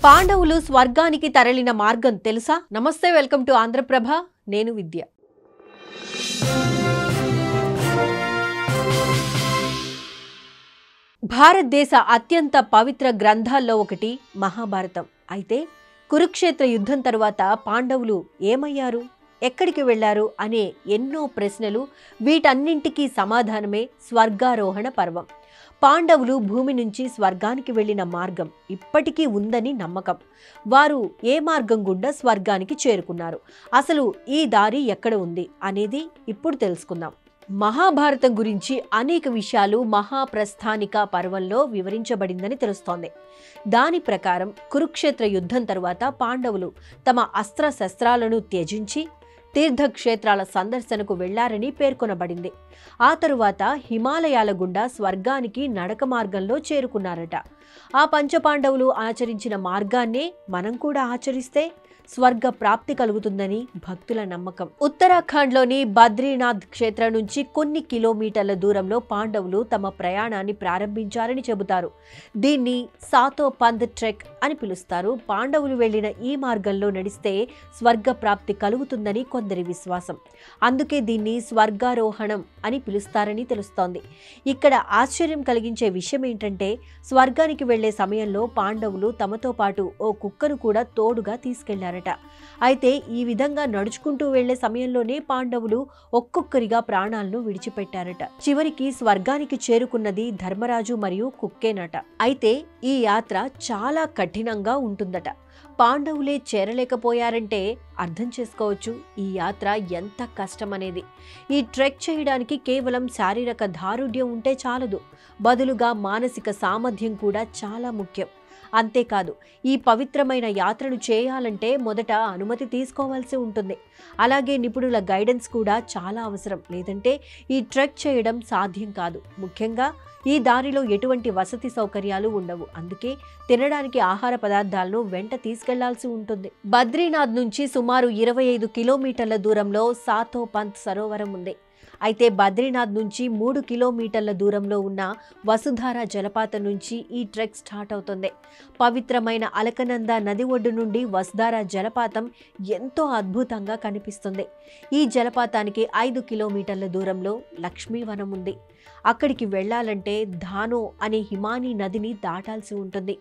పాండవులు స్వర్గానికి తరలిన మార్గం తెలుసా? నమస్తే, వెల్కమ్ టు ఆంధ్రప్రభ. నేను విద్య. భారతదేశ అత్యంత పవిత్ర గ్రంథాల్లో ఒకటి మహాభారతం. అయితే కురుక్షేత్ర యుద్ధం తర్వాత పాండవులు ఏమయ్యారు, ఎక్కడికి వెళ్లారు అనే ఎన్నో ప్రశ్నలు, వీటన్నింటికీ సమాధానమే స్వర్గారోహణ పర్వం. పాండవులు భూమి నుంచి స్వర్గానికి వెళ్లిన మార్గం ఇప్పటికీ ఉందని నమ్మకం. వారు ఏ మార్గం గుండా స్వర్గానికి చేరుకున్నారు, అసలు ఈ దారి ఎక్కడ ఉంది అనేది ఇప్పుడు తెలుసుకుందాం. మహాభారతం గురించి అనేక విషయాలు మహాప్రస్థానిక పర్వంలో వివరించబడిందని తెలుస్తోంది. దాని ప్రకారం కురుక్షేత్ర యుద్ధం తరువాత పాండవులు తమ అస్త్రశస్త్రాలను త్యజించి తీర్థక్షేత్రాల సందర్శనకు వెళ్లారని పేర్కొనబడింది. ఆ తరువాత హిమాలయాల గుండా స్వర్గానికి నడక మార్గంలో చేరుకున్నారట. ఆ పంచపాండవులు ఆచరించిన మార్గాన్నే మనం కూడా ఆచరిస్తే స్వర్గ ప్రాప్తి కలుగుతుందని భక్తుల నమ్మకం. ఉత్తరాఖండ్లోని బద్రీనాథ్ క్షేత్రం నుంచి కొన్ని కిలోమీటర్ల దూరంలో పాండవులు తమ ప్రయాణాన్ని ప్రారంభించారని చెబుతారు. దీన్ని సాతో పంద్ ట్రెక్ అని పిలుస్తారు. పాండవులు వెళ్లిన ఈ మార్గంలో నడిస్తే స్వర్గ ప్రాప్తి కలుగుతుందని కొందరి విశ్వాసం. అందుకే దీన్ని స్వర్గారోహణం అని పిలుస్తారని తెలుస్తోంది. ఇక్కడ ఆశ్చర్యం కలిగించే విషయం ఏంటంటే, స్వర్గానికి వెళ్లే సమయంలో పాండవులు తమతో పాటు ఓ కుక్కను కూడా తోడుగా తీసుకెళ్లారు. అయితే ఈ విధంగా నడుచుకుంటూ వెళ్లే సమయంలోనే పాండవులు ఒక్కొక్కరిగా ప్రాణాలను విడిచిపెట్టారట. చివరికి స్వర్గానికి చేరుకున్నది ధర్మరాజు మరియు కుక్కేనట. అయితే ఈ యాత్ర చాలా కఠినంగా ఉంటుందట. పాండవులే చేరలేకపోయారంటే అర్థం చేసుకోవచ్చు ఈ యాత్ర ఎంత కష్టమనేది. ఈ ట్రెక్ చేయడానికి కేవలం శారీరక దారుఢ్యం ఉంటే చాలదు, బదులుగా మానసిక సామర్థ్యం కూడా చాలా ముఖ్యం. అంతేకాదు, ఈ పవిత్రమైన యాత్రను చేయాలంటే మొదట అనుమతి తీసుకోవాల్సి ఉంటుంది. అలాగే నిపుణుల గైడెన్స్ కూడా చాలా అవసరం, లేదంటే ఈ ట్రెక్ చేయడం సాధ్యం కాదు. ముఖ్యంగా ఈ దారిలో ఎటువంటి వసతి సౌకర్యాలు ఉండవు. అందుకే తినడానికి ఆహార పదార్థాలను వెంట తీసుకెళ్లాల్సి ఉంటుంది. బద్రీనాథ్ నుంచి సుమారు 25 కిలోమీటర్ల దూరంలో సాతో పంత్ సరోవరం ఉంది. అయితే బద్రీనాథ్ నుంచి 3 కిలోమీటర్ల దూరంలో ఉన్న వసుధార జలపాతం నుంచి ఈ ట్రెక్ స్టార్ట్ అవుతుంది. పవిత్రమైన అలకనంద నది ఒడ్డు నుండి వసుధార జలపాతం ఎంతో అద్భుతంగా కనిపిస్తుంది. ఈ జలపాతానికి 5 కిలోమీటర్ల దూరంలో లక్ష్మీవనం ఉంది. అక్కడికి వెళ్లాలంటే ధానో అనే హిమానీ నదిని దాటాల్సి ఉంటుంది.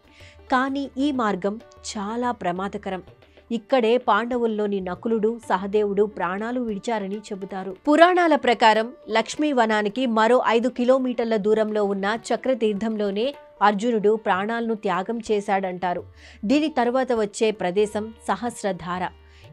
కానీ ఈ మార్గం చాలా ప్రమాదకరం. ఇక్కడే పాండవుల్లోని నకులుడు, సహదేవుడు ప్రాణాలు విడిచారని చెబుతారు. పురాణాల ప్రకారం లక్ష్మీవనానికి మరో 5 కిలోమీటర్ల దూరంలో ఉన్న చక్రతీర్థంలోనే అర్జునుడు ప్రాణాలను త్యాగం చేశాడంటారు. దీని తర్వాత వచ్చే ప్రదేశం సహస్రధార.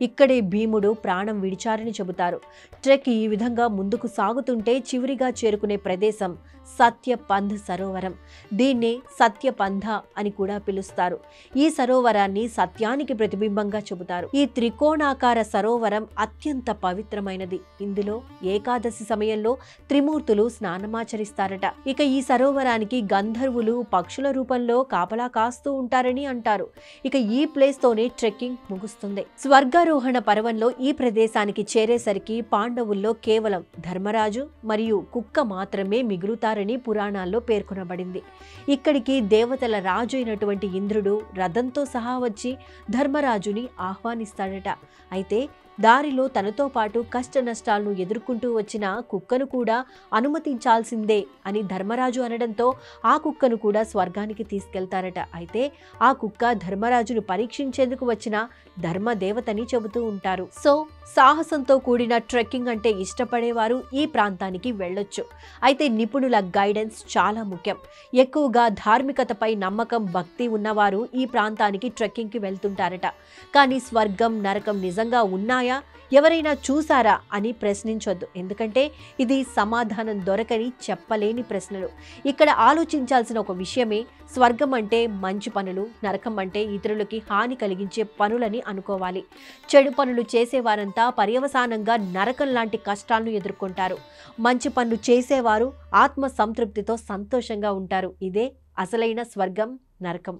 ఇక్కడే భీముడు ప్రాణం విడిచారని చెబుతారు. ట్రెక్ ఈ విధంగా ముందుకు సాగుతుంటే చివరిగా చేరుకునే ప్రదేశం సత్యపంధ్ సరోవరం. దీన్నే సత్యపంధ అని కూడా పిలుస్తారు. ఈ సరోవరాన్ని సత్యానికి ప్రతిబింబంగా చెబుతారు. ఈ త్రికోణాకార సరోవరం అత్యంత పవిత్రమైనది. ఇందులో ఏకాదశి సమయంలో త్రిమూర్తులు స్నానమాచరిస్తారట. ఇక ఈ సరోవరానికి గంధర్వులు పక్షుల రూపంలో కాపలా కాస్తూ ఉంటారని అంటారు. ఇక ఈ ప్లేస్ తోనే ట్రెక్కింగ్ ముగుస్తుంది. స్వర్గారోహణ పర్వంలో ఈ ప్రదేశానికి చేరేసరికి పాండవుల్లో కేవలం ధర్మరాజు మరియు కుక్క మాత్రమే మిగులుతారని పురాణాల్లో పేర్కొనబడింది. ఇక్కడికి దేవతల రాజు అయినటువంటి ఇంద్రుడు రథంతో సహా వచ్చి ధర్మరాజుని ఆహ్వానిస్తాడట. అయితే దారిలో తనతో పాటు కష్ట నష్టాలను ఎదుర్కొంటూ వచ్చిన కుక్కను కూడా అనుమతించాల్సిందే అని ధర్మరాజు అనడంతో ఆ కుక్కను కూడా స్వర్గానికి తీసుకెళ్తారట. అయితే ఆ కుక్క ధర్మరాజును పరీక్షించేందుకు వచ్చిన ధర్మదేవతని చెబుతూ ఉంటారు. సో సాహసంతో కూడిన ట్రెక్కింగ్ అంటే ఇష్టపడేవారు ఈ ప్రాంతానికి వెళ్ళొచ్చు. అయితే నిపుణుల గైడెన్స్ చాలా ముఖ్యం. ఎక్కువగా ధార్మికతపై నమ్మకం, భక్తి ఉన్నవారు ఈ ప్రాంతానికి ట్రెక్కింగ్కి వెళ్తుంటారట. కానీ స్వర్గం, నరకం నిజంగా ఉన్నాయా, ఎవరైనా చూసారా అని ప్రశ్నించొద్దు. ఎందుకంటే ఇది సమాధానం దొరకని చెప్పలేని ప్రశ్నలు. ఇక్కడ ఆలోచించాల్సిన ఒక విషయమే, స్వర్గం అంటే మంచి పనులు, నరకం అంటే ఇతరులకి హాని కలిగించే పనులని అనుకోవాలి. చెడు పనులు చేసేవారంతా పర్యవసానంగా నరకం లాంటి కష్టాలను ఎదుర్కొంటారు. మంచి పనులు చేసేవారు ఆత్మ సంతృప్తితో సంతోషంగా ఉంటారు. ఇదే అసలైన స్వర్గం, నరకం.